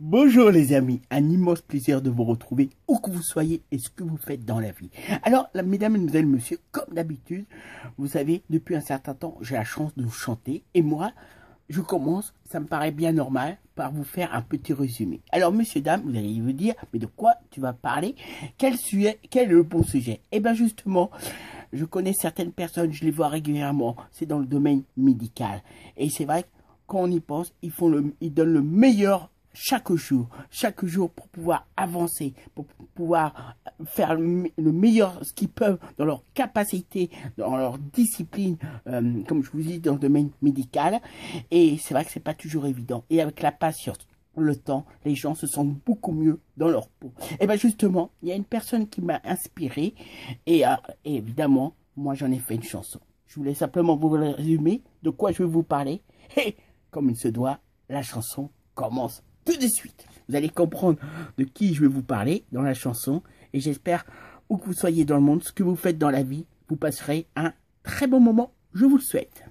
Bonjour les amis, un immense plaisir de vous retrouver où que vous soyez et ce que vous faites dans la vie. Alors, mesdames, mesdemoiselles, messieurs, comme d'habitude, vous savez, depuis un certain temps, j'ai la chance de chanter et moi, je commence, ça me paraît bien normal, par vous faire un petit résumé. Alors, messieurs, dames, vous allez me dire, mais de quoi tu vas parler? Quel est le bon sujet? Eh bien, justement, je connais certaines personnes, je les vois régulièrement, c'est dans le domaine médical. Et c'est vrai que quand on y pense, ils donnent le meilleur chaque jour pour pouvoir avancer, pour pouvoir faire le meilleur ce qu'ils peuvent dans leur capacité, dans leur discipline, comme je vous dis, dans le domaine médical. Et c'est vrai que c'est pas toujours évident. Et avec la patience, le temps, les gens se sentent beaucoup mieux dans leur peau. Et bien justement, il y a une personne qui m'a inspiré et évidemment, moi j'en ai fait une chanson. Je voulais simplement vous résumer de quoi je vais vous parler. Et comme il se doit, la chanson commence tout de suite. Vous allez comprendre de qui je vais vous parler dans la chanson. Et j'espère, où que vous soyez dans le monde, ce que vous faites dans la vie, vous passerez un très bon moment. Je vous le souhaite.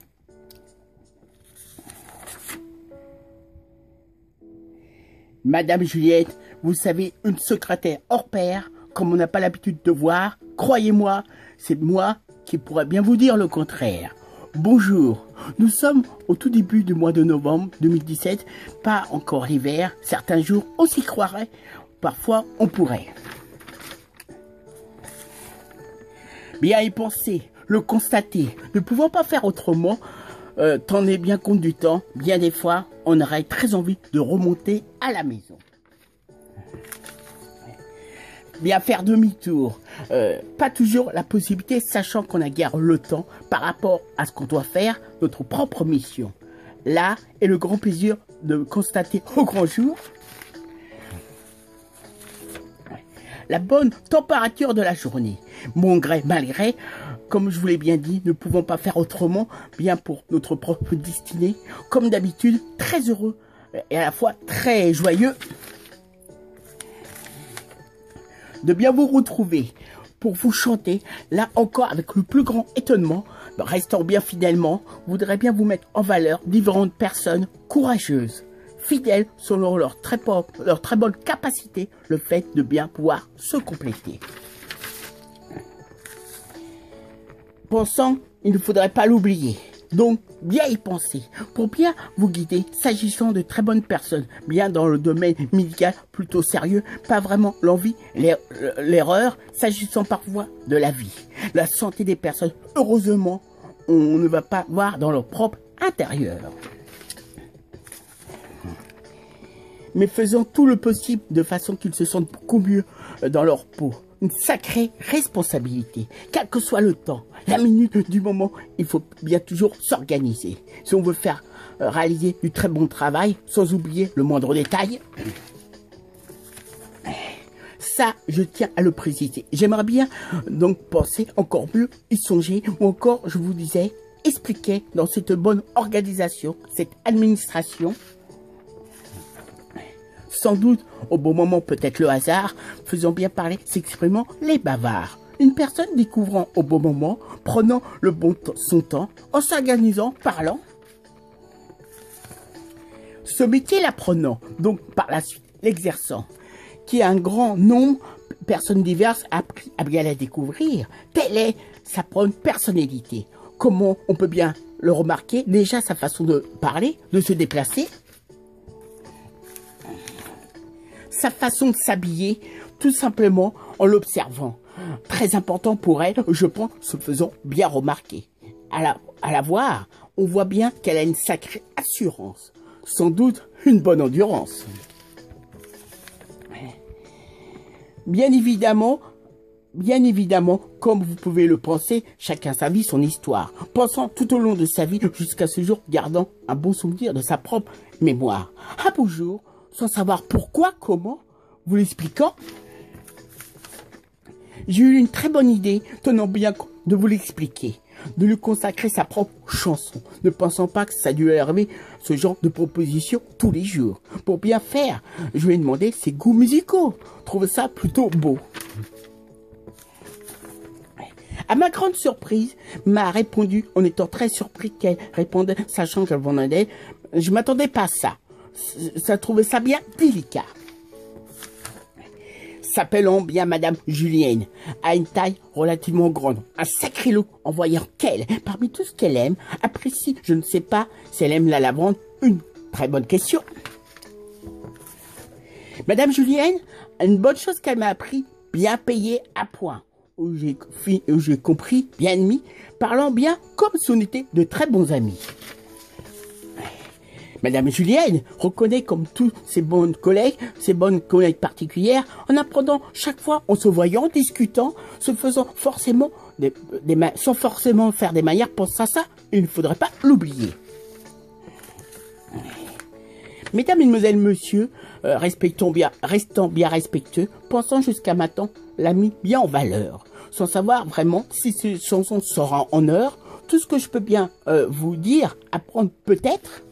Madame Juliette, vous savez, une secrétaire hors pair, comme on n'a pas l'habitude de voir, croyez-moi, c'est moi qui pourrais bien vous dire le contraire. Bonjour, nous sommes au tout début du mois de novembre 2017, pas encore l'hiver, certains jours on s'y croirait, parfois on pourrait. Bien y penser, le constater, ne pouvant pas faire autrement, tenez bien compte du temps, bien des fois on aurait très envie de remonter à la maison. Bien faire demi-tour, pas toujours la possibilité, sachant qu'on a guère le temps par rapport à ce qu'on doit faire, notre propre mission. Là est le grand plaisir de constater au grand jour la bonne température de la journée. Bon gré, mal gré, comme je vous l'ai bien dit, ne pouvons pas faire autrement, bien pour notre propre destinée. Comme d'habitude, très heureux et à la fois très joyeux de bien vous retrouver pour vous chanter, là encore avec le plus grand étonnement, restant bien fidèlement, voudrais bien vous mettre en valeur différentes personnes courageuses, fidèles selon leur très bonne capacité, le fait de bien pouvoir se compléter. Pensant, il ne faudrait pas l'oublier. Donc, bien y penser, pour bien vous guider, s'agissant de très bonnes personnes, bien dans le domaine médical, plutôt sérieux, pas vraiment l'envie, l'erreur, s'agissant parfois de la vie, la santé des personnes. Heureusement, on ne va pas voir dans leur propre intérieur. Mais faisons tout le possible de façon qu'ils se sentent beaucoup mieux dans leur peau. Une sacrée responsabilité, quel que soit le temps, la minute du moment, il faut bien toujours s'organiser. Si on veut faire réaliser du très bon travail, sans oublier le moindre détail, ça, je tiens à le préciser. J'aimerais bien donc penser encore mieux, y songer, ou encore, je vous disais, expliquer dans cette bonne organisation, cette administration, sans doute, au bon moment, peut-être le hasard, faisant bien parler, s'exprimant les bavards. Une personne découvrant au bon moment, prenant son temps, en s'organisant, parlant. Ce métier l'apprenant, donc par la suite l'exerçant, qui a un grand nombre de personnes diverses appris à bien la découvrir, telle est sa propre personnalité. Comment on peut bien le remarquer? Déjà sa façon de parler, de se déplacer, sa façon de s'habiller, tout simplement en l'observant. Très important pour elle, je pense, se faisant bien remarquer. À la voir, on voit bien qu'elle a une sacrée assurance, sans doute une bonne endurance. Bien évidemment, comme vous pouvez le penser, chacun sa vie, son histoire. Pensant tout au long de sa vie, jusqu'à ce jour, gardant un bon souvenir de sa propre mémoire. Un beau jour, sans savoir pourquoi, comment, vous l'expliquant, j'ai eu une très bonne idée, tenant bien compte de vous l'expliquer, de lui consacrer sa propre chanson, ne pensant pas que ça lui arriver ce genre de proposition tous les jours. Pour bien faire, je lui ai demandé ses goûts musicaux, trouve ça plutôt beau. À ma grande surprise, m'a répondu en étant très surpris qu'elle répondait, sachant qu'elle venait d'elle. Je m'attendais pas à ça. ça trouvait ça bien délicat. S'appelant bien Madame Julienne, a une taille relativement grande, un sacré lot en voyant qu'elle, parmi tout ce qu'elle aime, apprécie, je ne sais pas si elle aime la lavande, une très bonne question. Madame Julienne, une bonne chose qu'elle m'a appris, bien payé à point, où j'ai compris, bien ennemi, parlant bien comme si on était de très bons amis. Madame Julienne reconnaît comme tous ses bonnes collègues particulières, en apprenant chaque fois, en se voyant, discutant, se faisant forcément sans forcément faire des manières, pense à ça, il ne faudrait pas l'oublier. Mesdames, mesdemoiselles, monsieur, restant bien respectueux, pensant jusqu'à maintenant l'a mis bien en valeur, sans savoir vraiment si ce chanson sera en heure. Tout ce que je peux bien vous dire, apprendre peut-être,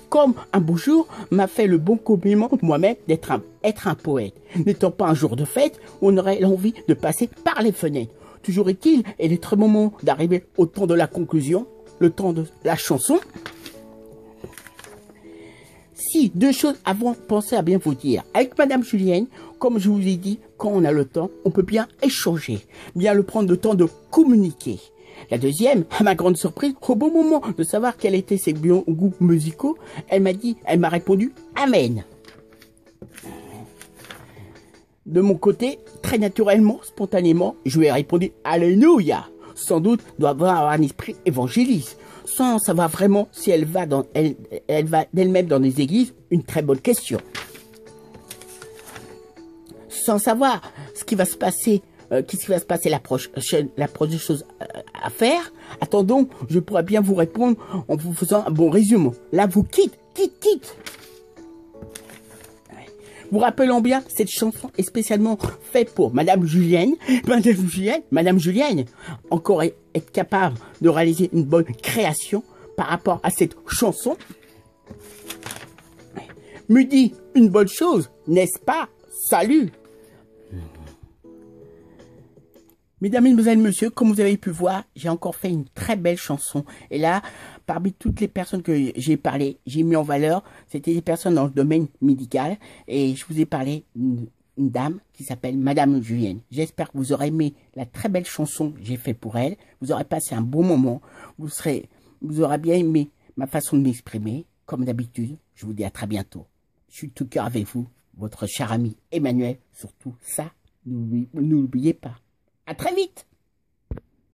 comme un beau jour m'a fait le bon compliment moi-même d'être un poète, n'étant pas un jour de fête où on aurait l'envie de passer par les fenêtres. Toujours est-il, et il est très moment d'arriver au temps de la conclusion, le temps de la chanson. Si, deux choses avant, pensez à bien vous dire. Avec Madame Julienne, comme je vous ai dit, quand on a le temps, on peut bien échanger, bien le prendre le temps de communiquer. La deuxième, à ma grande surprise, au bon moment de savoir quels étaient ses goûts musicaux, elle m'a répondu « Amen ». De mon côté, très naturellement, spontanément, je lui ai répondu « Alléluia ». Sans doute doit avoir un esprit évangéliste, sans savoir vraiment si elle va d'elle-même dans des églises, une très bonne question. Sans savoir ce qui va se passer, qu'est-ce qui va se passer la prochaine chose à faire, attendons, je pourrais bien vous répondre en vous faisant un bon résumé. Là, vous quitte. Vous rappelant bien, cette chanson est spécialement faite pour Madame Julienne. Madame Julienne, encore être capable de réaliser une bonne création par rapport à cette chanson, me dit une bonne chose, n'est-ce pas? Salut! Mesdames, mesdemoiselles, messieurs, comme vous avez pu voir, j'ai encore fait une très belle chanson. Et là, parmi toutes les personnes que j'ai parlé, j'ai mis en valeur, c'était des personnes dans le domaine médical. Et je vous ai parlé d'une dame qui s'appelle Madame Julienne. J'espère que vous aurez aimé la très belle chanson que j'ai faite pour elle. Vous aurez passé un bon moment. Vous aurez bien aimé ma façon de m'exprimer. Comme d'habitude, je vous dis à très bientôt. Je suis de tout cœur avec vous, votre cher ami Emmanuel. Surtout ça, n'oubliez pas. À très vite!